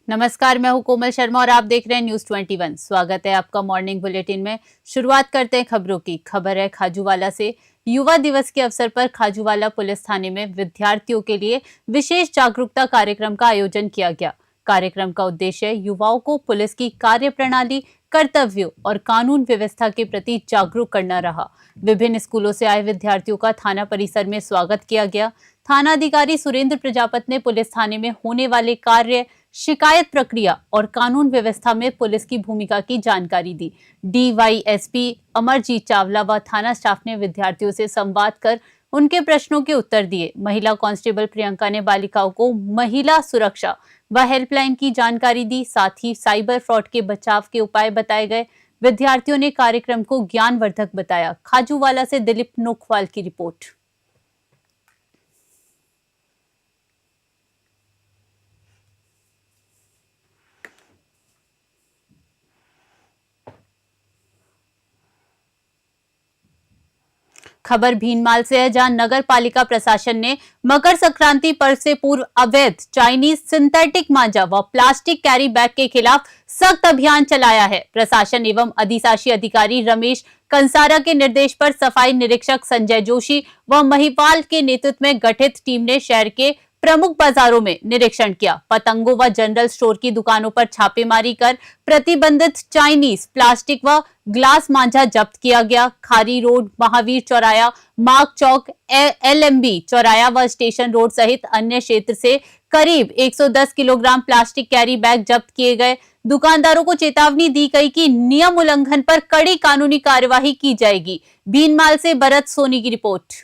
नमस्कार, मैं हूं कोमल शर्मा और आप देख रहे हैं न्यूज 21। स्वागत है आपका मॉर्निंग बुलेटिन में। शुरुआत करते हैं खबरों की। खबर है खाजूवाला से। युवा दिवस के अवसर पर खाजूवाला पुलिस थाने में विद्यार्थियों के लिए विशेष जागरूकता कार्यक्रम का आयोजन किया गया। कार्यक्रम का उद्देश्य युवाओं को पुलिस की कार्य प्रणाली, कर्तव्यों और कानून व्यवस्था के प्रति जागरूक करना रहा। विभिन्न स्कूलों से आए विद्यार्थियों का थाना परिसर में स्वागत किया गया। थाना अधिकारी सुरेंद्र प्रजापत ने पुलिस थाने में होने वाले कार्य, शिकायत प्रक्रिया और कानून व्यवस्था में पुलिस की भूमिका की जानकारी दी। डीवाईएसपी अमरजीत चावला व थाना स्टाफ ने विद्यार्थियों से संवाद कर उनके प्रश्नों के उत्तर दिए। महिला कांस्टेबल प्रियंका ने बालिकाओं को महिला सुरक्षा व हेल्पलाइन की जानकारी दी। साथ ही साइबर फ्रॉड के बचाव के उपाय बताए गए। विद्यार्थियों ने कार्यक्रम को ज्ञानवर्धक बताया। खाजूवाला से दिलीप नोखवाल की रिपोर्ट। खबर भीनमाल से है, जहां नगर पालिका प्रशासन ने मकर संक्रांति पर्व से पूर्व अवैध चाइनीज सिंथेटिक मांझा व प्लास्टिक कैरी बैग के खिलाफ सख्त अभियान चलाया है। प्रशासन एवं अधिशासी अधिकारी रमेश कंसारा के निर्देश पर सफाई निरीक्षक संजय जोशी व महिपाल के नेतृत्व में गठित टीम ने शहर के प्रमुख बाजारों में निरीक्षण किया। पतंगों व जनरल स्टोर की दुकानों पर छापेमारी कर प्रतिबंधित चाइनीज, प्लास्टिक व ग्लास मांझा जब्त किया गया। खारी रोड, महावीर चौराया, मार्ग चौक, एलएमबी चौराया व स्टेशन रोड सहित अन्य क्षेत्र से करीब 110 किलोग्राम प्लास्टिक कैरी बैग जब्त किए गए। दुकानदारों को चेतावनी दी गई कि नियम उल्लंघन पर कड़ी कानूनी कार्यवाही की जाएगी। भीनमाल से भरत सोनी की रिपोर्ट।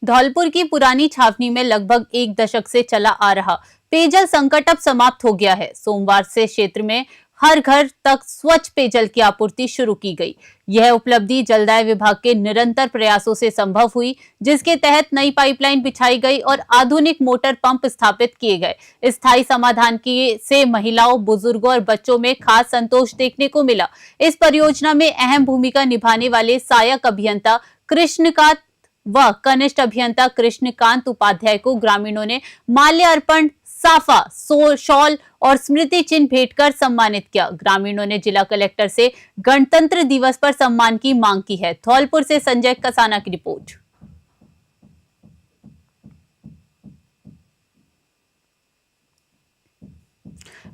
धौलपुर की पुरानी छावनी में लगभग एक दशक से चला आ रहा पेयजल संकट अब समाप्त हो गया है। सोमवार से क्षेत्र में हर घर तक स्वच्छ पेयजल की आपूर्ति शुरू की गई। यह उपलब्धि जलदाय विभाग के निरंतर प्रयासों से संभव हुई, जिसके तहत नई पाइपलाइन बिछाई गई और आधुनिक मोटर पंप स्थापित किए गए। स्थायी समाधान से महिलाओं, बुजुर्गों और बच्चों में खास संतोष देखने को मिला। इस परियोजना में अहम भूमिका निभाने वाले सहायक अभियंता कृष्णकांत व कनिष्ठ अभियंता कृष्णकांत उपाध्याय को ग्रामीणों ने माल्यार्पण, साफा, शॉल और स्मृति चिन्ह भेंट कर सम्मानित किया। ग्रामीणों ने जिला कलेक्टर से गणतंत्र दिवस पर सम्मान की मांग की है। धौलपुर से संजय कसाना की रिपोर्ट।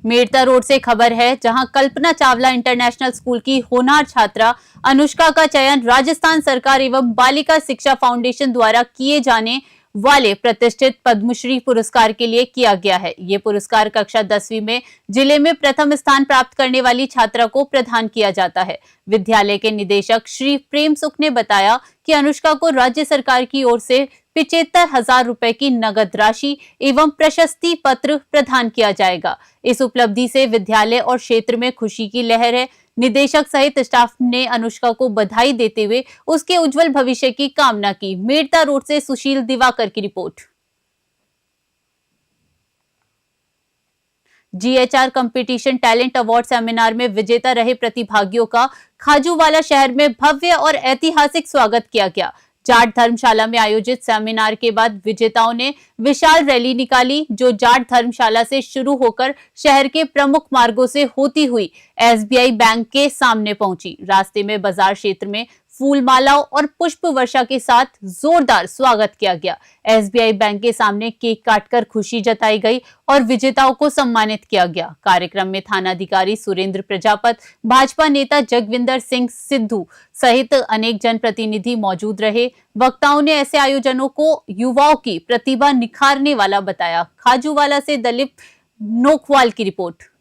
मेड़ता रोड से खबर है, जहां कल्पना चावला इंटरनेशनल स्कूल की होनहार छात्रा अनुष्का का चयन राजस्थान सरकार एवं बालिका शिक्षा फाउंडेशन द्वारा किए जाने वाले प्रतिष्ठित पद्मश्री पुरस्कार के लिए किया गया है। ये पुरस्कार कक्षा 10वीं में जिले में प्रथम स्थान प्राप्त करने वाली छात्रा को प्रदान किया जाता है। विद्यालय के निदेशक श्री प्रेम सुख ने बताया कि अनुष्का को राज्य सरकार की ओर से 75,000 रुपए की नगद राशि एवं प्रशस्ति पत्र प्रदान किया जाएगा। इस उपलब्धि से विद्यालय और क्षेत्र में खुशी की लहर है। निदेशक सहित स्टाफ ने अनुष्का को बधाई देते हुए उसके उज्जवल भविष्य की कामना की। मेड़ता रोड से सुशील दिवाकर की report. GHR competition talent award seminar में विजेता रहे प्रतिभागियों का खाजूवाला शहर में भव्य और ऐतिहासिक स्वागत किया गया। जाट धर्मशाला में आयोजित सेमिनार के बाद विजेताओं ने विशाल रैली निकाली, जो जाट धर्मशाला से शुरू होकर शहर के प्रमुख मार्गों से होती हुई एसबीआई बैंक के सामने पहुंची। रास्ते में बाजार क्षेत्र में फूल मालाओं और पुष्प वर्षा के साथ जोरदार स्वागत किया गया। एसबीआई बैंक के सामने केक काटकर खुशी जताई गई और विजेताओं को सम्मानित किया गया। कार्यक्रम में थानाधिकारी सुरेंद्र प्रजापत, भाजपा नेता जगविंदर सिंह सिद्धू सहित अनेक जनप्रतिनिधि मौजूद रहे। वक्ताओं ने ऐसे आयोजनों को युवाओं की प्रतिभा निखारने वाला बताया। खाजूवाला से दिलीप नोखवाल की रिपोर्ट।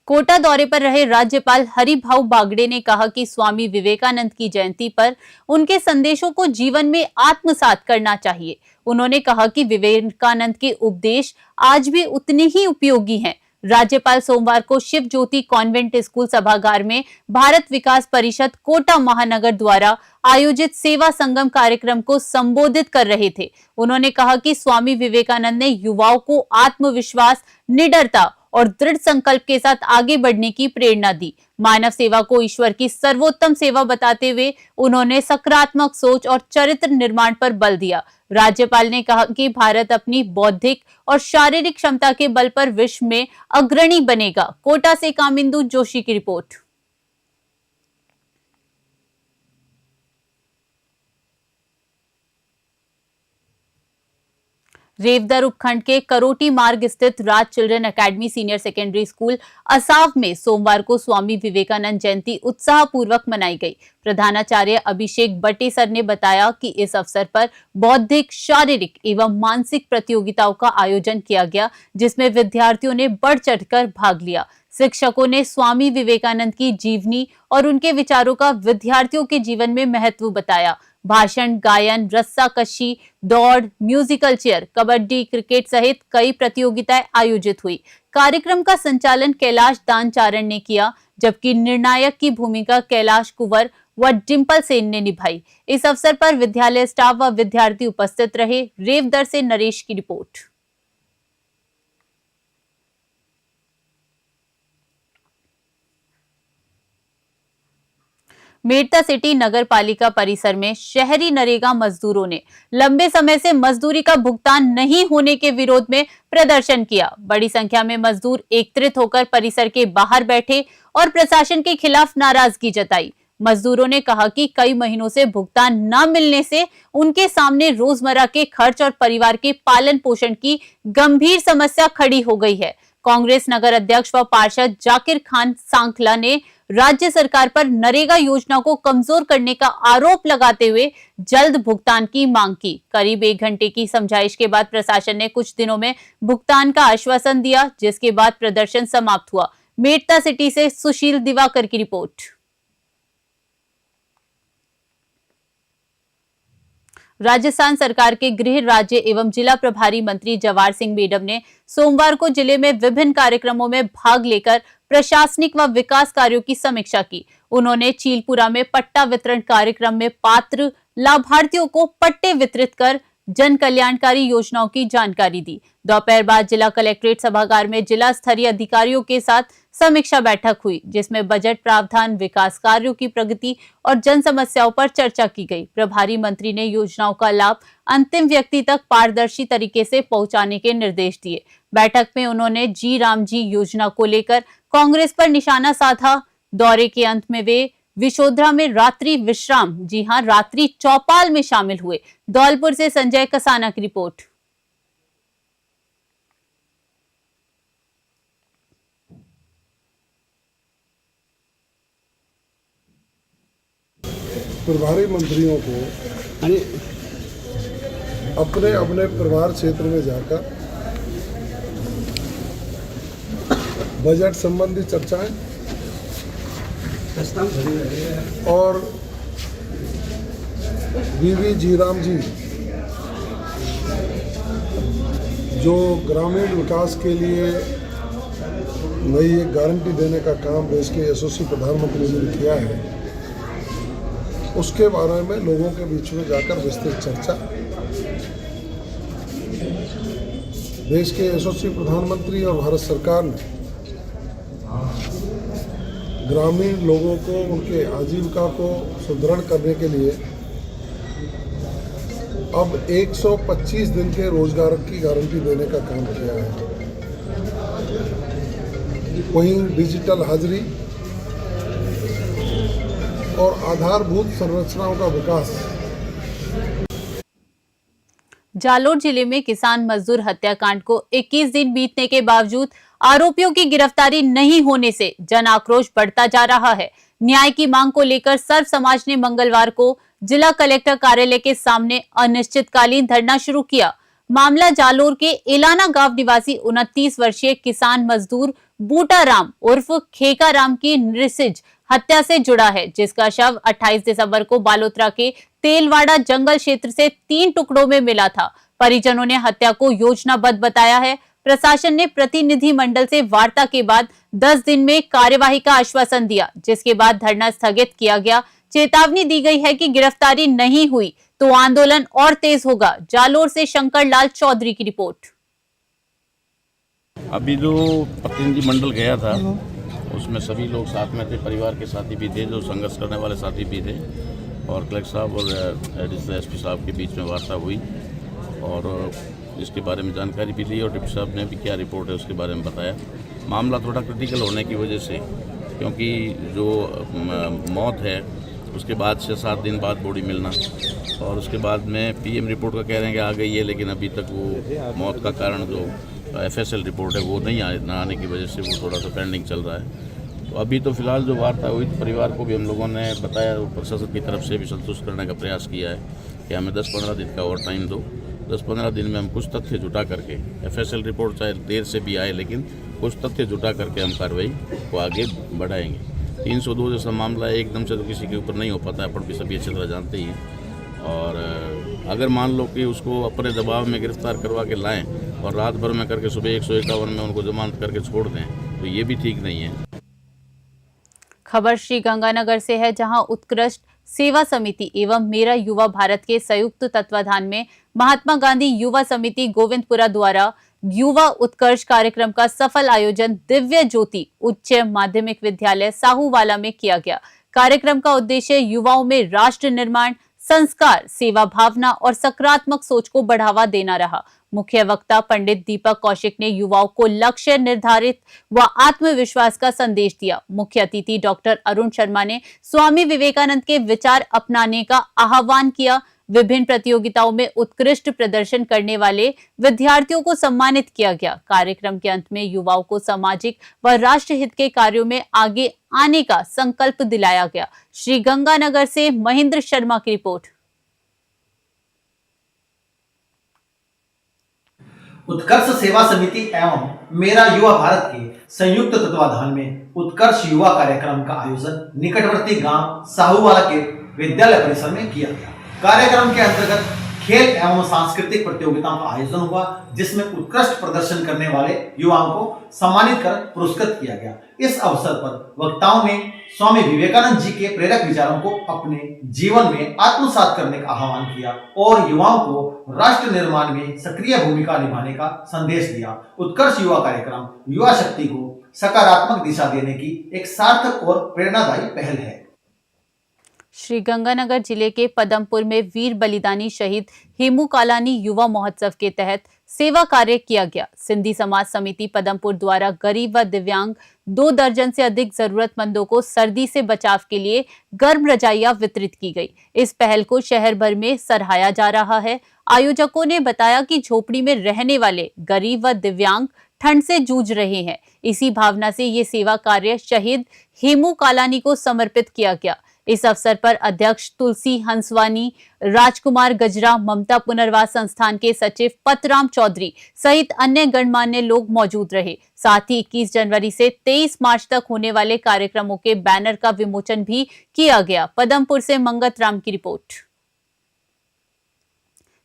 कोटा दौरे पर रहे राज्यपाल हरिभाऊ बागड़े ने कहा कि स्वामी विवेकानंद की जयंती पर उनके संदेशों को जीवन में आत्मसात करना चाहिए। उन्होंने कहा कि विवेकानंद के उपदेश आज भी उतने ही उपयोगी हैं। राज्यपाल सोमवार को शिव ज्योति कॉन्वेंट स्कूल सभागार में भारत विकास परिषद कोटा महानगर द्वारा आयोजित सेवा संगम कार्यक्रम को संबोधित कर रहे थे। उन्होंने कहा कि स्वामी विवेकानंद ने युवाओं को आत्मविश्वास, निडरता और दृढ़ संकल्प के साथ आगे बढ़ने की प्रेरणा दी। मानव सेवा को ईश्वर की सर्वोत्तम सेवा बताते हुए उन्होंने सकारात्मक सोच और चरित्र निर्माण पर बल दिया। राज्यपाल ने कहा कि भारत अपनी बौद्धिक और शारीरिक क्षमता के बल पर विश्व में अग्रणी बनेगा। कोटा से कामिंदु जोशी की रिपोर्ट। रेवदर उपखंड के करोटी मार्ग स्थित Raj children academy senior secondary school Asav में सोमवार को स्वामी विवेकानंद जयंती उत्साहपूर्वक मनाई गई। प्रधानाचार्य अभिषेक बटेसर ने बताया कि इस अवसर पर बौद्धिक, शारीरिक एवं मानसिक प्रतियोगिताओं का आयोजन किया गया, जिसमें विद्यार्थियों ने बढ़ चढ़कर भाग लिया। शिक्षकों ने स्वामी विवेकानंद की जीवनी और उनके विचारों का विद्यार्थियों के जीवन में महत्व बताया। भाषण, गायन, रस्साकशी, दौड़, म्यूजिकल चेयर, कबड्डी, क्रिकेट सहित कई प्रतियोगिताएं आयोजित हुई। कार्यक्रम का संचालन कैलाश दानचारण ने किया, जबकि निर्णायक की भूमिका कैलाश कुंवर व डिंपल सेन ने निभाई। इस अवसर पर विद्यालय स्टाफ व विद्यार्थी उपस्थित रहे। रेवदर से नरेश की रिपोर्ट। मेड़ता सिटी नगर पालिका परिसर में शहरी नरेगा मजदूरों ने लंबे समय से मजदूरी का भुगतान नहीं होने के विरोध में प्रदर्शन किया। बड़ी संख्या में मजदूर एकत्रित होकर परिसर के बाहर बैठे और प्रशासन के खिलाफ नाराजगी जताई। मजदूरों ने कहा कि कई महीनों से भुगतान न मिलने से उनके सामने रोजमर्रा के खर्च और परिवार के पालन पोषण की गंभीर समस्या खड़ी हो गई है। कांग्रेस नगर अध्यक्ष व पार्षद जाकिर खान सांखला ने राज्य सरकार पर नरेगा योजना को कमजोर करने का आरोप लगाते हुए जल्द भुगतान की मांग की। करीब 1 घंटे की समझाइश के बाद प्रशासन ने कुछ दिनों में भुगतान का आश्वासन दिया, जिसके बाद प्रदर्शन समाप्त हुआ। मेड़ता सिटी से सुशील दिवाकर की रिपोर्ट। राजस्थान सरकार के गृह राज्य एवं जिला प्रभारी मंत्री जवाहर सिंह मेडम ने सोमवार को जिले में विभिन्न कार्यक्रमों में भाग लेकर प्रशासनिक व विकास कार्यों की समीक्षा की। उन्होंने चीलपुरा में पट्टा वितरण कार्यक्रम में पात्र लाभार्थियों को पट्टे वितरित कर जन कल्याणकारी योजनाओं की जानकारी दी। दोपहर बाद जिला कलेक्ट्रेट सभागार में जिला स्तरीय अधिकारियों के साथ समीक्षा बैठक हुई, जिसमें बजट प्रावधान, विकास कार्यों की प्रगति और जन समस्याओं पर चर्चा की गई। प्रभारी मंत्री ने योजनाओं का लाभ अंतिम व्यक्ति तक पारदर्शी तरीके से पहुंचाने के निर्देश दिए। बैठक में उन्होंने जी राम जी योजना को लेकर कांग्रेस पर निशाना साधा। दौरे के अंत में वे विशोधरा में रात्रि विश्राम, जी हां, रात्रि चौपाल में शामिल हुए। धौलपुर से संजय कसाना की रिपोर्ट। प्रभारी मंत्रियों को अपने अपने प्रभार क्षेत्र में जाकर बजट संबंधी चर्चाएं और वीवी जीराम जी जो ग्रामीण विकास के लिए नई एक गारंटी देने का काम देश के यशस्वी प्रधानमंत्री जी ने किया है, उसके बारे में लोगों के बीच में जाकर विस्तृत चर्चा। देश के यशस्वी प्रधानमंत्री और भारत सरकार ने ग्रामीण लोगों को उनके आजीविका को सुदृढ़ करने के लिए अब 125 दिन के रोजगार की गारंटी देने का काम किया है। वहीं डिजिटल हाजिरी और आधारभूत संरचनाओं का विकास। जालोर जिले में किसान मजदूर हत्याकांड को 21 दिन बीतने के बावजूद आरोपियों की गिरफ्तारी नहीं होने से जन आक्रोश बढ़ता जा रहा है। न्याय की मांग को लेकर सर्व समाज ने मंगलवार को जिला कलेक्टर कार्यालय के सामने अनिश्चितकालीन धरना शुरू किया। मामला जालोर के इलाना गांव निवासी 29 वर्षीय किसान मजदूर बूटा राम उर्फ खेका राम की नृसिज हत्या से जुड़ा है, जिसका शव 28 दिसंबर को बालोतरा के तेलवाड़ा जंगल क्षेत्र से 3 टुकड़ों में मिला था। परिजनों ने हत्या को योजनाबद्ध बताया है। प्रशासन ने प्रतिनिधि मंडल से वार्ता के बाद 10 दिन में कार्यवाही का आश्वासन दिया, जिसके बाद धरना स्थगित किया गया। चेतावनी दी गई है कि गिरफ्तारी नहीं हुई तो आंदोलन और तेज होगा। जालोर से शंकर लाल चौधरी की रिपोर्ट। अभी जो प्रतिनिधि मंडल गया था उसमें सभी लोग साथ में थे, परिवार के साथी भी थे, जो संघर्ष करने वाले साथी भी थे, और कलेक्टर साहब और एडिशनल एसपी साहब के बीच में वार्ता हुई और इसके बारे में जानकारी भी ली और डिप्टी साहब ने भी क्या रिपोर्ट है उसके बारे में बताया। मामला थोड़ा क्रिटिकल होने की वजह से, क्योंकि जो मौत है उसके बाद 6-7 दिन बाद बॉडी मिलना और उसके बाद में पीएम रिपोर्ट का कह रहे हैं कि आ गई है, लेकिन अभी तक वो मौत का कारण जो एफएसएल रिपोर्ट है वो नहीं आने की वजह से वो थोड़ा सा पेंडिंग चल रहा है। तो अभी तो फिलहाल जो वार्ता हुई तो परिवार को भी हम लोगों ने बताया और प्रशासन की तरफ से भी संतुष्ट करने का प्रयास किया है कि हमें 10-15 दिन का और टाइम दो। 10-15 दिन में हम कुछ तथ्य जुटा करके, एफएसएल रिपोर्ट चाहे देर से भी आए लेकिन कुछ तथ्य जुटा करके हम कार्रवाई को आगे बढ़ाएंगे। 302 जैसा मामला है, एकदम से तो किसी के ऊपर नहीं हो पाता है, पर भी सभी अच्छी तरह जानते ही हैं। और अगर मान लो कि उसको अपने दबाव में गिरफ्तार करवा के लाएं और रात भर में करके सुबह 151 में उनको जमानत करके छोड़ दें तो ये भी ठीक नहीं है। खबर श्री गंगानगर से है, जहां उत्कृष्ट सेवा समिति एवं मेरा युवा भारत के संयुक्त तत्वाधान में महात्मा गांधी युवा समिति गोविंदपुरा द्वारा युवा उत्कर्ष कार्यक्रम का सफल आयोजन दिव्य ज्योति उच्च माध्यमिक विद्यालय साहूवाला में किया गया। कार्यक्रम का उद्देश्य युवाओं में राष्ट्र निर्माण, संस्कार, सेवा भावना और सकारात्मक सोच को बढ़ावा देना रहा। मुख्य वक्ता पंडित दीपक कौशिक ने युवाओं को लक्ष्य निर्धारित व आत्मविश्वास का संदेश दिया। मुख्य अतिथि डॉक्टर अरुण शर्मा ने स्वामी विवेकानंद के विचार अपनाने का आह्वान किया। विभिन्न प्रतियोगिताओं में उत्कृष्ट प्रदर्शन करने वाले विद्यार्थियों को सम्मानित किया गया। कार्यक्रम के अंत में युवाओं को सामाजिक व राष्ट्र हित के कार्यों में आगे आने का संकल्प दिलाया गया। श्री गंगानगर से महेंद्र शर्मा की रिपोर्ट। उत्कर्ष सेवा समिति एवं मेरा युवा भारत के संयुक्त तत्वाधान में उत्कर्ष युवा कार्यक्रम का आयोजन निकटवर्ती गांव साहूवाला के विद्यालय परिसर में किया गया। कार्यक्रम के अंतर्गत खेल एवं सांस्कृतिक प्रतियोगिताओं का आयोजन हुआ, जिसमें उत्कृष्ट प्रदर्शन करने वाले युवाओं को सम्मानित कर पुरस्कृत किया गया। इस अवसर पर वक्ताओं ने स्वामी विवेकानंद जी के प्रेरक विचारों को अपने जीवन में आत्मसात करने का आह्वान किया और युवाओं को राष्ट्र निर्माण में सक्रिय भूमिका निभाने का संदेश दिया। उत्कर्ष युवा कार्यक्रम युवा शक्ति को सकारात्मक दिशा देने की एक सार्थक और प्रेरणादायी पहल है। श्री गंगानगर जिले के पदमपुर में वीर बलिदानी शहीद हेमू कालानी युवा महोत्सव के तहत सेवा कार्य किया गया। सिंधी समाज समिति पदमपुर द्वारा गरीब व दिव्यांग 2 दर्जन से अधिक जरूरतमंदों को सर्दी से बचाव के लिए गर्म रजाइयां वितरित की गई। इस पहल को शहर भर में सराहा जा रहा है। आयोजकों ने बताया कि झोपड़ी में रहने वाले गरीब व दिव्यांग ठंड से जूझ रहे हैं। इसी भावना से ये सेवा कार्य शहीद हेमू कालानी को समर्पित किया गया। इस अवसर पर अध्यक्ष तुलसी हंसवानी, राजकुमार गजरा, ममता पुनर्वास संस्थान के सचिव पतराम चौधरी सहित अन्य गणमान्य लोग मौजूद रहे। साथ ही 21 जनवरी से 23 मार्च तक होने वाले कार्यक्रमों के बैनर का विमोचन भी किया गया। पदमपुर से मंगत राम की रिपोर्ट।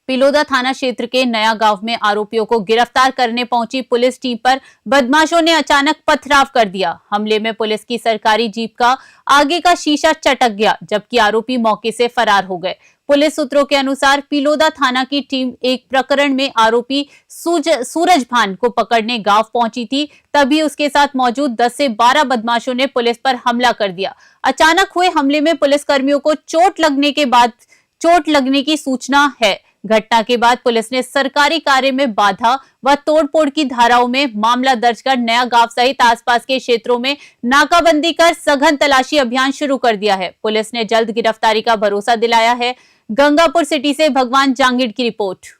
पिलोदा थाना क्षेत्र के नया गांव में आरोपियों को गिरफ्तार करने पहुंची पुलिस टीम पर बदमाशों ने अचानक पथराव कर दिया। हमले में पुलिस की सरकारी जीप का आगे का शीशा चटक गया, जबकि आरोपी मौके से फरार हो गए। पुलिस सूत्रों के अनुसार पिलोदा थाना की टीम एक प्रकरण में आरोपी सूरज भान को पकड़ने गांव पहुंची थी। तभी उसके साथ मौजूद 10 से 12 बदमाशों ने पुलिस पर हमला कर दिया। अचानक हुए हमले में पुलिसकर्मियों को चोट लगने की सूचना है। घटना के बाद पुलिस ने सरकारी कार्य में बाधा व तोड़फोड़ की धाराओं में मामला दर्ज कर नया गांव सहित आसपास के क्षेत्रों में नाकाबंदी कर सघन तलाशी अभियान शुरू कर दिया है। पुलिस ने जल्द गिरफ्तारी का भरोसा दिलाया है। गंगापुर सिटी से भगवान जांगिड़ की रिपोर्ट।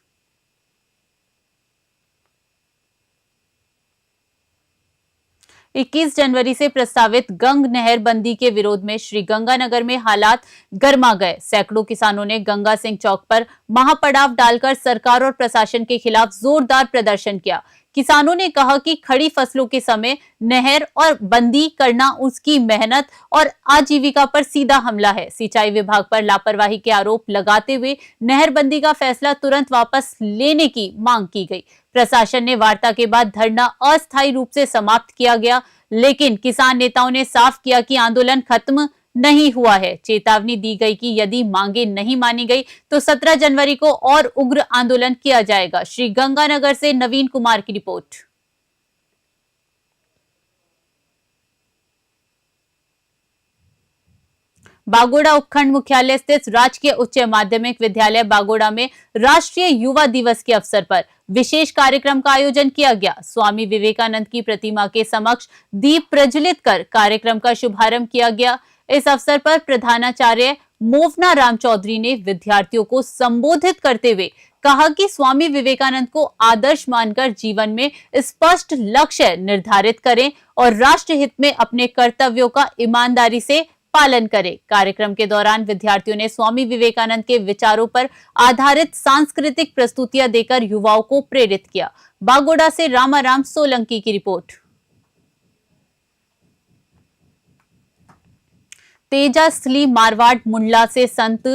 21 जनवरी से प्रस्तावित गंग नहर बंदी के विरोध में श्री गंगानगर में हालात गर्मा गए। सैकड़ों किसानों ने गंगा सिंह चौक पर महापड़ाव डालकर सरकार और प्रशासन के खिलाफ जोरदार प्रदर्शन किया। किसानों ने कहा कि खड़ी फसलों के समय नहर और बंदी करना उसकी मेहनत और आजीविका पर सीधा हमला है। सिंचाई विभाग पर लापरवाही के आरोप लगाते हुए नहरबंदी का फैसला तुरंत वापस लेने की मांग की गई। प्रशासन ने वार्ता के बाद धरना अस्थायी रूप से समाप्त किया गया, लेकिन किसान नेताओं ने साफ किया कि आंदोलन खत्म नहीं हुआ है। चेतावनी दी गई कि यदि मांगे नहीं मानी गई तो 17 जनवरी को और उग्र आंदोलन किया जाएगा। श्री गंगानगर से नवीन कुमार की रिपोर्ट। बागोड़ा उपखंड मुख्यालय स्थित राजकीय उच्च माध्यमिक विद्यालय बागोड़ा में राष्ट्रीय युवा दिवस के अवसर पर विशेष कार्यक्रम का आयोजन किया गया। स्वामी विवेकानंद की प्रतिमा के समक्ष दीप प्रज्वलित कर कार्यक्रम का शुभारंभ किया गया। इस अवसर पर प्रधानाचार्य मोवना राम चौधरी ने विद्यार्थियों को संबोधित करते हुए कहा कि स्वामी विवेकानंद को आदर्श मानकर जीवन में स्पष्ट लक्ष्य निर्धारित करें और राष्ट्र हित में अपने कर्तव्यों का ईमानदारी से पालन करें। कार्यक्रम के दौरान विद्यार्थियों ने स्वामी विवेकानंद के विचारों पर आधारित सांस्कृतिक प्रस्तुतियां देकर युवाओं को प्रेरित किया। बागोड़ा से रामाराम सोलंकी की रिपोर्ट। तेजासली मारवाड़ मुंडला से संत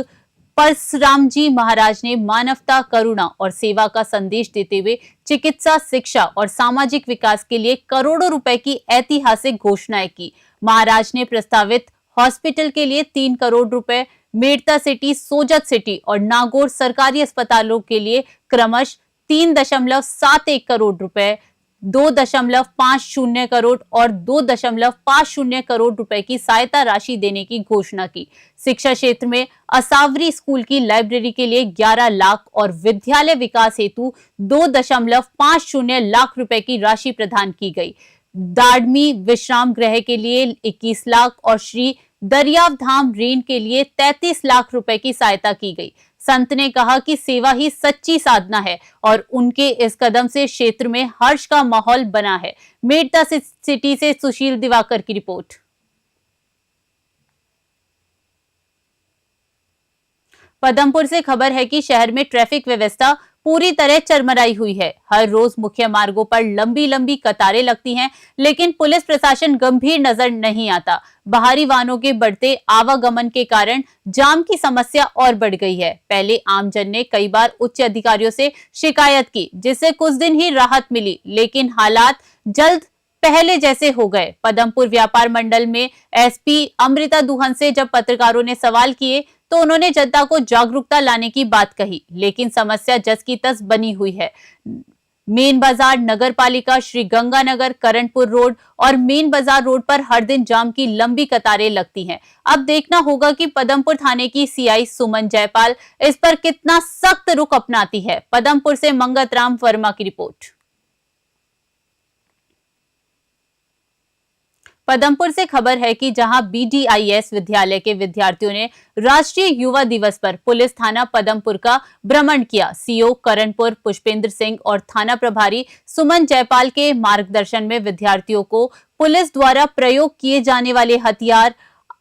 परशुराम जी महाराज ने मानवता, करुणा और सेवा का संदेश देते हुए चिकित्सा, शिक्षा और सामाजिक विकास के लिए करोड़ों रुपए की ऐतिहासिक घोषणाएं की। महाराज ने प्रस्तावित हॉस्पिटल के लिए 3 करोड़ रुपए, मेड़ता सिटी, सोजत सिटी और नागौर सरकारी अस्पतालों के लिए क्रमश 3.71 करोड़ रुपए, 2.50 करोड़ और 2.50 करोड़ रुपए की सहायता राशि देने की घोषणा की। शिक्षा क्षेत्र में असावरी स्कूल की लाइब्रेरी के लिए 11 लाख और विद्यालय विकास हेतु 2.50 लाख रुपए की राशि प्रदान की गई। दाड़मी विश्राम गृह के लिए 21 लाख और श्री दरियाव धाम रेन के लिए 33 लाख रुपए की सहायता की गई। संत ने कहा कि सेवा ही सच्ची साधना है और उनके इस कदम से क्षेत्र में हर्ष का माहौल बना है। मेड़ता सिटी से सुशील दिवाकर की रिपोर्ट। पदमपुर से खबर है कि शहर में ट्रैफिक व्यवस्था पूरी तरह चरमराई हुई है। हर रोज मुख्य मार्गों पर लंबी लंबी कतारें लगती हैं, लेकिन पुलिस प्रशासन गंभीर नजर नहीं आता। बाहरी वाहनों के बढ़ते आवागमन के कारण जाम की समस्या और बढ़ गई है। पहले आमजन ने कई बार उच्च अधिकारियों से शिकायत की, जिससे कुछ दिन ही राहत मिली, लेकिन हालात जल्द पहले जैसे हो गए। पदमपुर व्यापार मंडल में एसपी अमृता दुहन से जब पत्रकारों ने सवाल किए तो उन्होंने जनता को जागरूकता लाने की बात कही, लेकिन समस्या जस की तस बनी हुई है। मेन बाजार, नगर पालिका, श्री गंगानगर, करणपुर रोड और मेन बाजार रोड पर हर दिन जाम की लंबी कतारें लगती हैं। अब देखना होगा कि पदमपुर थाने की सीआई सुमन जयपाल इस पर कितना सख्त रुख अपनाती है। पदमपुर से मंगत राम वर्मा की रिपोर्ट। पदमपुर से खबर है कि जहां बीडीआईएस विद्यालय के विद्यार्थियों ने राष्ट्रीय युवा दिवस पर पुलिस थाना पदमपुर का भ्रमण किया। सीओ करणपुर पुष्पेंद्र सिंह और थाना प्रभारी सुमन जयपाल के मार्गदर्शन में विद्यार्थियों को पुलिस द्वारा प्रयोग किए जाने वाले हथियार,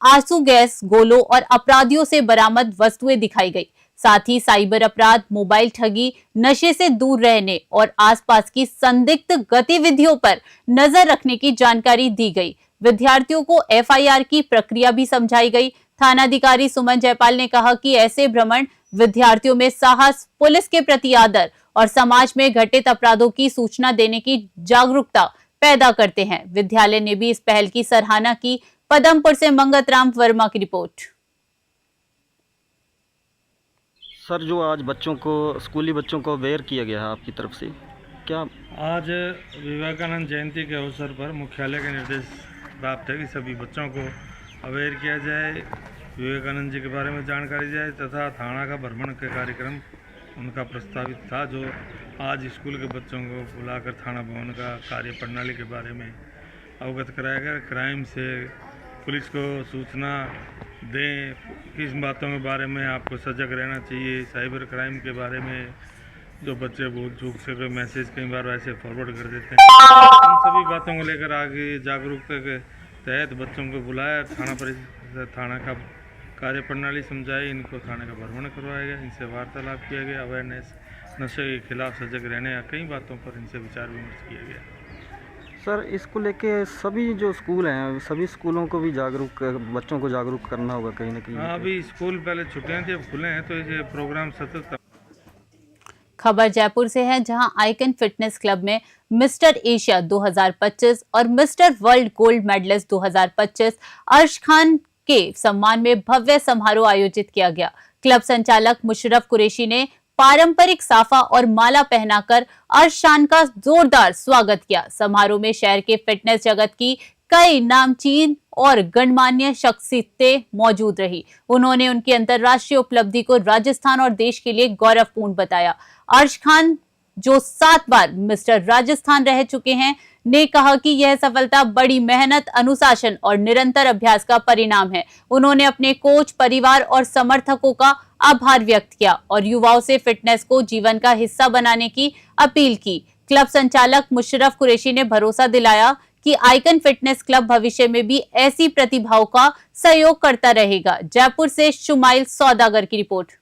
आंसू गैस गोलों और अपराधियों से बरामद वस्तुएं दिखाई गई। साथ ही साइबर अपराध, मोबाइल ठगी, नशे से दूर रहने और आसपास की संदिग्ध गतिविधियों पर नजर रखने की जानकारी दी गई। विद्यार्थियों को एफआईआर की प्रक्रिया भी समझाई गई। थानाधिकारी सुमन जयपाल ने कहा कि ऐसे भ्रमण विद्यार्थियों में साहस, पुलिस के प्रति आदर और समाज में घटित अपराधों की सूचना देने की जागरूकता पैदा करते हैं। विद्यालय ने भी इस पहल की सराहना की। पदमपुर से मंगत राम वर्मा की रिपोर्ट। सर, जो आज बच्चों को, स्कूली बच्चों को अवेयर किया गया है आपकी तरफ से, क्या आज विवेकानंद जयंती के अवसर पर मुख्यालय के निर्देश प्राप्त है कि सभी बच्चों को अवेयर किया जाए, विवेकानंद जी के बारे में जानकारी जाए तथा थाना का भ्रमण के कार्यक्रम उनका प्रस्तावित था, जो आज स्कूल के बच्चों को बुलाकर थाना भवन का कार्य प्रणाली के बारे में अवगत कराया गया। क्राइम से पुलिस को सूचना दें, किस बातों के बारे में आपको सजग रहना चाहिए, साइबर क्राइम के बारे में जो बच्चे भूल चूक से कोई मैसेज कई बार वैसे फॉरवर्ड कर देते हैं, उन सभी बातों को लेकर आगे जागरूकता के तहत बच्चों को बुलाया, थाना का कार्य प्रणाली समझाई, इनको थाने का भ्रमण करवाया गया, इनसे वार्तालाप किया गया, अवेयरनेस, नशे के खिलाफ सजग रहने या कई बातों पर इनसे विचार विमर्श किया गया। सर, इसको लेके सभी जो स्कूल हैं, सभी स्कूलों को भी जागरूक, बच्चों को जागरूक करना होगा कहीं ना कहीं। हाँ, अभी स्कूल पहले छुट्टियाँ थी, अब खुले हैं तो ये प्रोग्राम सतत। खबर जयपुर से है, जहां आइकन फिटनेस क्लब में मिस्टर एशिया 2025 और मिस्टर वर्ल्ड गोल्ड मेडलिस्ट 2025 अर्श खान के सम्मान में भव्य समारोह आयोजित किया गया। क्लब संचालक मुशर्रफ कुरैशी ने पारंपरिक साफा और माला पहनाकर अर्श खान का जोरदार स्वागत किया। समारोह में शहर के फिटनेस जगत की कई नामचीन और गणमान्य शख्सियतें मौजूद रही। उन्होंने उनकी अंतर्राष्ट्रीय उपलब्धि को राजस्थान और देश के लिए गौरवपूर्ण बताया। अर्श खान, जो 7 बार मिस्टर राजस्थान रह चुके हैं, ने कहा कि यह सफलता बड़ी मेहनत, अनुशासन और निरंतर अभ्यास का परिणाम है। उन्होंने अपने कोच, परिवार और समर्थकों का आभार व्यक्त किया और युवाओं से फिटनेस को जीवन का हिस्सा बनाने की अपील की। क्लब संचालक मुशर्रफ कुरैशी ने भरोसा दिलाया कि आइकन फिटनेस क्लब भविष्य में भी ऐसी प्रतिभाओं का सहयोग करता रहेगा। जयपुर से शुमाइल सौदागर की रिपोर्ट।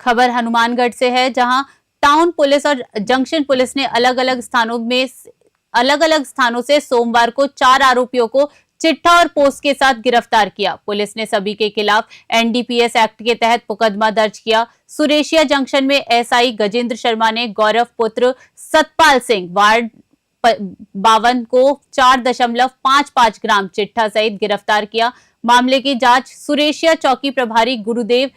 खबर हनुमानगढ़ से है, जहां टाउन पुलिस और जंक्शन पुलिस ने अलग अलग स्थानों से सोमवार को 4 आरोपियों को चिट्ठा और पोस्ट के साथ गिरफ्तार किया। पुलिस ने सभी के खिलाफ एनडीपीएस एक्ट के तहत मुकदमा दर्ज किया। सुरेशिया जंक्शन में एसआई गजेंद्र शर्मा ने गौरव पुत्र सतपाल सिंह वार्ड 52 को 4.55 ग्राम चिट्ठा सहित गिरफ्तार किया। मामले की जांच सुरेशिया चौकी प्रभारी गुरुदेव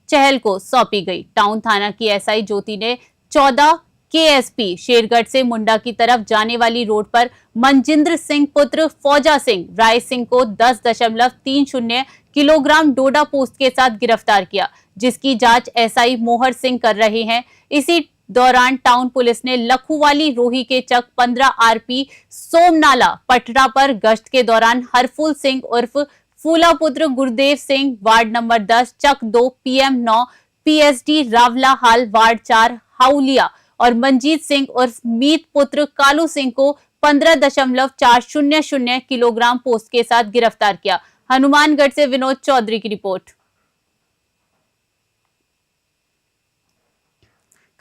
चहल को सौंपी गई। टाउन थाना की एसआई ज्योति ने 14 केएसपी शेरगढ़ से मुंडा की तरफ जाने वाली रोड पर मनजिंद्र सिंह पुत्र फौजा सिंह राय सिंह को 10.30 किलोग्राम डोडा पोस्ट के साथ गिरफ्तार किया, जिसकी जांच एसआई मोहर सिंह कर रहे हैं। इसी दौरान टाउन पुलिस ने लखुवाली रोही के चक 15 आरपी सोमनाला पटरा पर गश्त के दौरान हरफुल सिंह उर्फ फूला पुत्र गुरुदेव सिंह वार्ड नंबर 10 चक 2 PM 9 PSD रावला हाल वार्ड 4 हाउलिया और मंजीत सिंह उर्फ मीत पुत्र कालू सिंह को 15.400 किलोग्राम पोस्ट के साथ गिरफ्तार किया। हनुमानगढ़ से विनोद चौधरी की रिपोर्ट।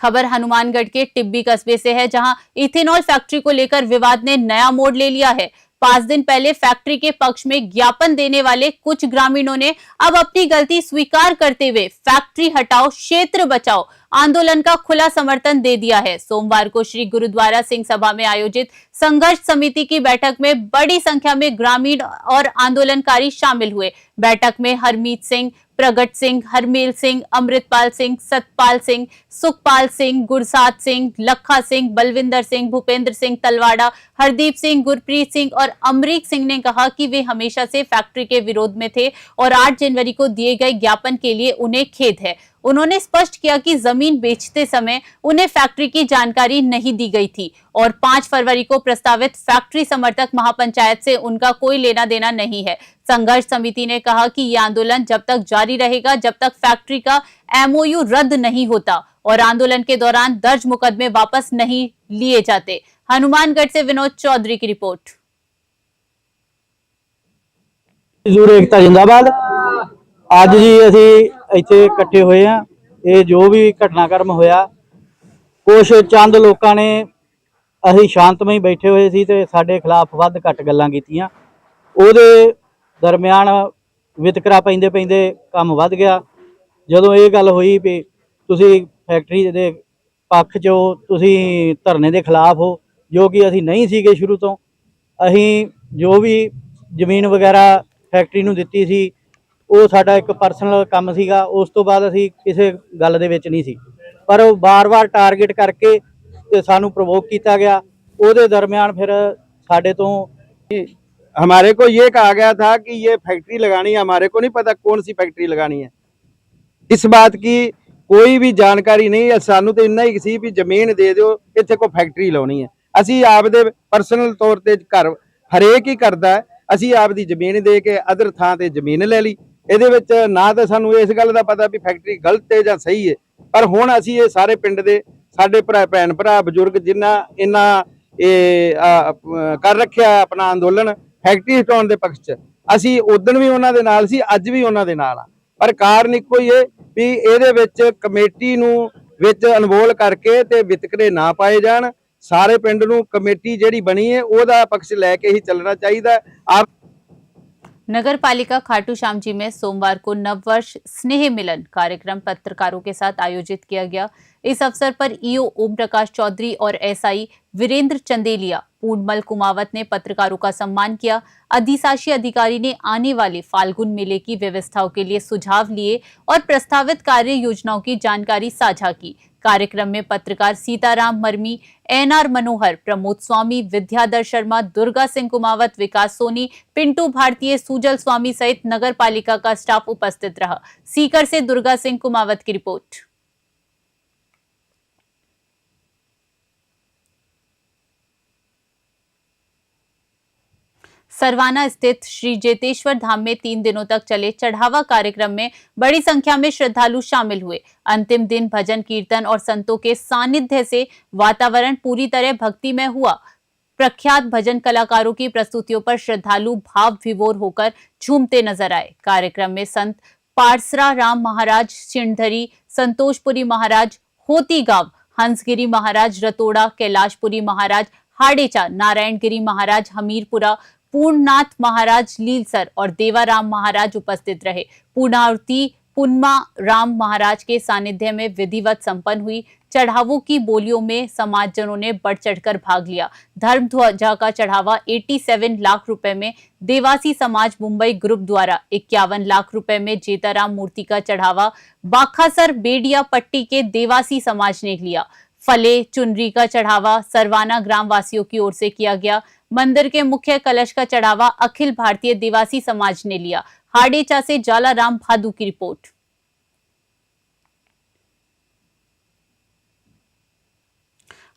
खबर हनुमानगढ़ के टिब्बी कस्बे से है, जहां इथेनॉल फैक्ट्री को लेकर विवाद ने नया मोड़ ले लिया है। 5 दिन पहले फैक्ट्री के पक्ष में ज्ञापन देने वाले कुछ ग्रामीणों ने अब अपनी गलती स्वीकार करते हुए फैक्ट्री हटाओ क्षेत्र बचाओ आंदोलन का खुला समर्थन दे दिया है। सोमवार को श्री गुरुद्वारा सिंह सभा में आयोजित संघर्ष समिति की बैठक में बड़ी संख्या में ग्रामीण और आंदोलनकारी शामिल हुए। बैठक में हरमीत सिंह, प्रगट सिंह, हरमेल सिंह, अमृतपाल सिंह, सतपाल सिंह, सुखपाल सिंह, गुरसात सिंह, लखा सिंह, बलविंदर सिंह, भूपेंद्र सिंह तलवाड़ा, हरदीप सिंह, गुरप्रीत सिंह और अमरीक सिंह ने कहा कि वे हमेशा से फैक्ट्री के विरोध में थे और 8 जनवरी को दिए गए ज्ञापन के लिए उन्हें खेद है। उन्होंने स्पष्ट किया कि जमीन बेचते समय उन्हें फैक्ट्री की जानकारी नहीं दी गई थी और 5 फरवरी को प्रस्तावित फैक्ट्री समर्थक महापंचायत से उनका कोई लेना देना नहीं है। संघर्ष समिति ने कहा कि यह आंदोलन जब तक जारी रहेगा जब तक फैक्ट्री का MOU रद्द नहीं होता और आंदोलन के दौरान दर्ज मुकदमे वापस नहीं लिए जाते। हनुमानगढ़ से विनोद चौधरी की रिपोर्ट। एकता जिंदाबाद। ਅੱਜ ਜੀ ਅਸੀਂ ਇੱਥੇ ਇਕੱਠੇ ਹੋਏ ਆ। ਇਹ ਜੋ ਵੀ ਘਟਨਾਕ੍ਰਮ ਹੋਇਆ, ਕੁਝ ਚੰਦ ਲੋਕਾਂ ਨੇ, ਅਸੀਂ ਸ਼ਾਂਤਮਈ ਬੈਠੇ ਹੋਏ ਸੀ ਤੇ ਸਾਡੇ ਖਿਲਾਫ ਵੱਧ ਘੱਟ ਗੱਲਾਂ ਕੀਤੀਆਂ। ਉਹਦੇ ਦਰਮਿਆਨ ਵਿਤਕਰਾ ਪੈਂਦੇ ਪੈਂਦੇ ਕੰਮ ਵੱਧ ਗਿਆ। ਜਦੋਂ ਇਹ ਗੱਲ ਹੋਈ ਵੀ ਤੁਸੀਂ ਫੈਕਟਰੀ ਦੇ ਪੱਖ 'ਚੋਂ ਤੁਸੀਂ ਧਰਨੇ ਦੇ ਖਿਲਾਫ ਹੋ, ਜੋ ਕਿ ਅਸੀਂ ਨਹੀਂ ਸੀਗੇ ਸ਼ੁਰੂ ਤੋਂ। ਅਸੀਂ ਜੋ ਵੀ ਜ਼ਮੀਨ ਵਗੈਰਾ ਫੈਕਟਰੀ ਨੂੰ ਦਿੱਤੀ ਸੀ ਉਹ ਸਾਡਾ ਇੱਕ ਪਰਸਨਲ ਕੰਮ ਸੀਗਾ। ਉਸ ਤੋਂ ਬਾਅਦ ਅਸੀਂ ਕਿਸੇ ਗੱਲ ਦੇ ਵਿੱਚ ਨਹੀਂ ਸੀ, ਪਰ ਉਹ ਬਾਰ-ਬਾਰ ਟਾਰਗੇਟ ਕਰਕੇ ਤੇ ਸਾਨੂੰ ਪ੍ਰਵੋਕ किया गया। ਉਹਦੇ दरमियान फिर साढ़े तो हमारे को ये कहा गया था कि ये फैक्ट्री लगानी है, हमारे को नहीं पता कौन सी फैक्ट्री लगानी है। इस बात की कोई भी जानकारी नहीं है। सानू तो इन्ना ही सी भी जमीन दे दो, इत्थे को फैक्ट्री लानी है। असी आपदे पर्सनल तौर ते घर हरेक ही करता है, असी आपदी जमीन दे के अदर थां ते जमीन ले ली। ਇਹਦੇ ਵਿੱਚ ਨਾ ਤਾਂ ਸਾਨੂੰ ਇਸ ਗੱਲ ਦਾ ਪਤਾ ਵੀ ਫੈਕਟਰੀ ਗਲਤ ਹੈ ਜਾਂ ਸਹੀ ਹੈ, ਪਰ ਹੁਣ ਅਸੀਂ ਇਹ ਸਾਰੇ ਪਿੰਡ ਦੇ ਸਾਡੇ ਭੈਣ ਭਰਾ ਬਜ਼ੁਰਗ ਜਿਨ੍ਹਾਂ ਇਹਨਾਂ ਕਰ ਰੱਖਿਆ ਆਪਣਾ ਅੰਦੋਲਨ ਫੈਕਟਰੀ ਹਟਾਉਣ ਦੇ ਪੱਖ 'ਚ, ਅਸੀਂ ਉਦਣ ਵੀ ਉਹਨਾਂ ਦੇ ਨਾਲ ਸੀ, ਅੱਜ ਵੀ ਉਹਨਾਂ ਦੇ ਨਾਲ ਆ। ਪਰ ਕਾਰਨ ਇੱਕੋ ਹੀ ਹੈ ਵੀ ਇਹਦੇ ਵਿੱਚ ਕਮੇਟੀ ਨੂੰ ਵਿੱਚ ਇਨਵੋਲ ਕਰਕੇ ਤੇ ਵਿਤਕਰੇ ਨਾ ਪਾਏ ਜਾਣ। ਸਾਰੇ ਪਿੰਡ ਨੂੰ ਕਮੇਟੀ ਜਿਹੜੀ ਬਣੀ ਹੈ ਉਹਦਾ ਪੱਖ ਲੈ ਕੇ ਹੀ ਚੱਲਣਾ ਚਾਹੀਦਾ। नगर पालिका खाटू श्याम जी में सोमवार को नववर्ष स्नेह मिलन कार्यक्रम पत्रकारों के साथ आयोजित किया गया। इस अवसर पर ईओ ओम प्रकाश चौधरी और एसआई वीरेंद्र चंदेलिया पूर्णमल कुमावत ने पत्रकारों का सम्मान किया। अधिशासी अधिकारी ने आने वाले फाल्गुन मेले की व्यवस्थाओं के लिए सुझाव लिए और प्रस्तावित कार्य योजनाओं की जानकारी साझा की। कार्यक्रम में पत्रकार सीताराम मरमी, एनआर मनोहर, प्रमोद स्वामी, विद्याधर शर्मा, दुर्गा सिंह कुमावत, विकास सोनी, पिंटू भारतीय, सुजल स्वामी सहित नगर पालिका का स्टाफ उपस्थित रहा। सीकर से दुर्गा सिंह कुमावत की रिपोर्ट। सरवाना स्थित श्री जेतेश्वर धाम में 3 दिनों तक चले चढ़ावा कार्यक्रम में बड़ी संख्या में श्रद्धालु शामिल हुए। अंतिम दिन भजन कीर्तन और संतों के सानिध्य से वातावरण पूरी तरह भक्तिमय हुआ। प्रख्यात भजन कलाकारों की प्रस्तुतियों पर श्रद्धालु भाव विभोर होकर झूमते नजर आए। कार्यक्रम में संत पारसरा राम महाराज सिंधरी, संतोषपुरी महाराज होती गांव, हंसगिरी महाराज रतोड़ा, कैलाशपुरी महाराज हाडेचा, नारायणगिरी महाराज हमीरपुरा, पूर्णनाथ महाराज लीलसर और देवाराम महाराज उपस्थित रहे। पूर्णाहुति पुन्मा राम महाराज के सानिध्य में विधिवत संपन्न हुई। चढ़ावों की बोलियों में समाजजनों ने बढ़ चढ़कर भाग लिया। धर्म ध्वजा का चढ़ावा 87 लाख रुपए में देवासी समाज मुंबई ग्रुप द्वारा, 51 लाख रुपए में जेताराम मूर्ति का चढ़ावा बाखासर बेडिया पट्टी के देवासी समाज ने लिया। फले चुनरी का चढ़ावा सरवाना ग्राम वासियों की ओर से किया गया। मंदिर के मुख्य कलश का चढ़ावा अखिल भारतीय देवासी समाज ने लिया। हाडेचा से जालाराम भादू की रिपोर्ट।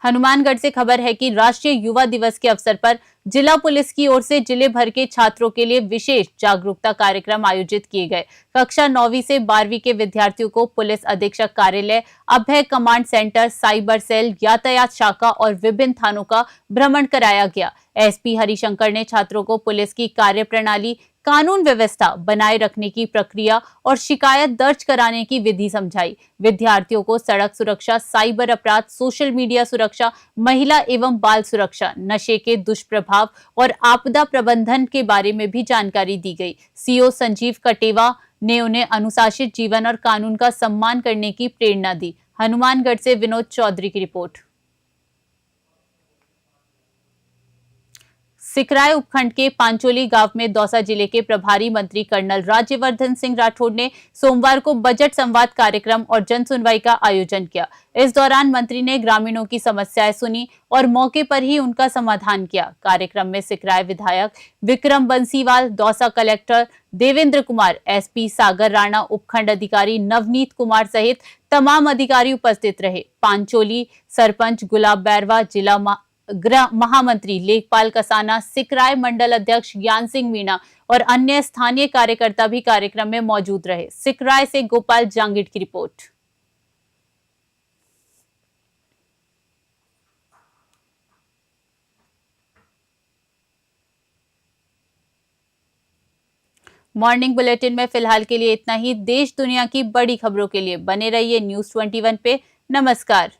हनुमानगढ़ से खबर है कि राष्ट्रीय युवा दिवस के अवसर पर जिला पुलिस की ओर से जिले भर के छात्रों के लिए विशेष जागरूकता कार्यक्रम आयोजित किए गए। कक्षा 9वीं से 12वीं के विद्यार्थियों को पुलिस अधीक्षक कार्यालय, अभय कमांड सेंटर, साइबर सेल, यातायात शाखा और विभिन्न थानों का भ्रमण कराया गया। एसपी हरिशंकर ने छात्रों को पुलिस की कार्यप्रणाली, कानून व्यवस्था बनाए रखने की प्रक्रिया और शिकायत दर्ज कराने की विधि समझाई। विद्यार्थियों को सड़क सुरक्षा, साइबर अपराध, सोशल मीडिया सुरक्षा, महिला एवं बाल सुरक्षा, नशे के दुष्प्रभाव और आपदा प्रबंधन के बारे में भी जानकारी दी गई। सीओ संजीव कटेवा ने उन्हें अनुशासित जीवन और कानून का सम्मान करने की प्रेरणा दी। हनुमानगढ़ से विनोद चौधरी की रिपोर्ट। सिकराय उपखंड के पांचोली गांव में दौसा जिले के प्रभारी मंत्री कर्नल राज्यवर्धन सिंह राठौड़ ने सोमवार को बजट संवाद कार्यक्रम और जन सुनवाई का आयोजन किया। इस दौरान मंत्री ने ग्रामीणों की समस्याएं सुनी और मौके पर ही उनका समाधान किया। कार्यक्रम में सिकराय विधायक विक्रम बंसीवाल, दौसा कलेक्टर देवेंद्र कुमार, एसपी सागर राणा, उपखंड अधिकारी नवनीत कुमार सहित तमाम अधिकारी उपस्थित रहे। पांचोली सरपंच गुलाब बैरवा, जिला महामंत्री लेखपाल कसाना, सिकराय मंडल अध्यक्ष ज्ञान सिंह मीणा और अन्य स्थानीय कार्यकर्ता भी कार्यक्रम में मौजूद रहे। सिकराय से गोपाल जांगिड की रिपोर्ट। मॉर्निंग बुलेटिन में फिलहाल के लिए इतना ही। देश दुनिया की बड़ी खबरों के लिए बने रहिए न्यूज़ 21 पे। नमस्कार।